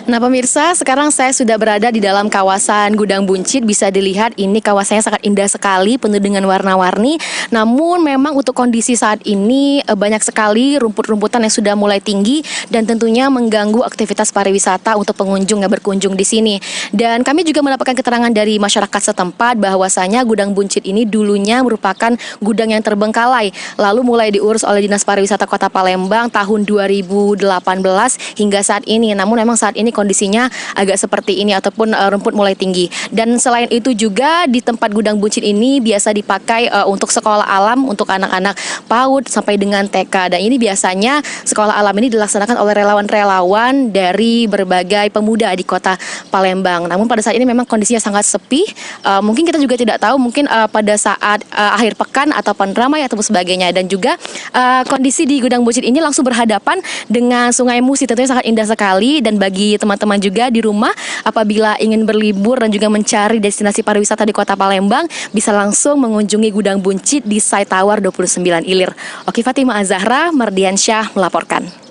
Nah pemirsa, sekarang saya sudah berada di dalam kawasan Gudang Buncit. Bisa dilihat ini kawasannya sangat indah sekali, penuh dengan warna-warni. Namun memang untuk kondisi saat ini banyak sekali rumput-rumputan yang sudah mulai tinggi dan tentunya mengganggu aktivitas pariwisata untuk pengunjung yang berkunjung di sini. Dan kami juga mendapatkan keterangan dari masyarakat setempat bahwasanya Gudang Buncit ini dulunya merupakan gudang yang terbengkalai. Lalu mulai diurus oleh Dinas Pariwisata Kota Palembang tahun 2018 hingga saat ini. Namun memang saat ini kondisinya agak seperti ini ataupun rumput mulai tinggi. Dan selain itu juga di tempat Gudang Buncit ini biasa dipakai untuk sekolah alam untuk anak-anak PAUD sampai dengan TK. Dan ini biasanya sekolah alam ini dilaksanakan oleh relawan-relawan dari berbagai pemuda di Kota Palembang. Namun pada saat ini memang kondisinya sangat sepi. Mungkin kita juga tidak tahu mungkin pada saat akhir pekan ataupun ramai atau sebagainya. Dan juga kondisi di Gudang Buncit ini langsung berhadapan dengan Sungai Musi, tentunya sangat indah sekali. Dan bagi teman-teman juga di rumah apabila ingin berlibur dan juga mencari destinasi pariwisata di Kota Palembang, bisa langsung mengunjungi Gudang Buncit di Site Tower 29 Ilir. Oke, Fatimah Azahra, Mardiansyah melaporkan.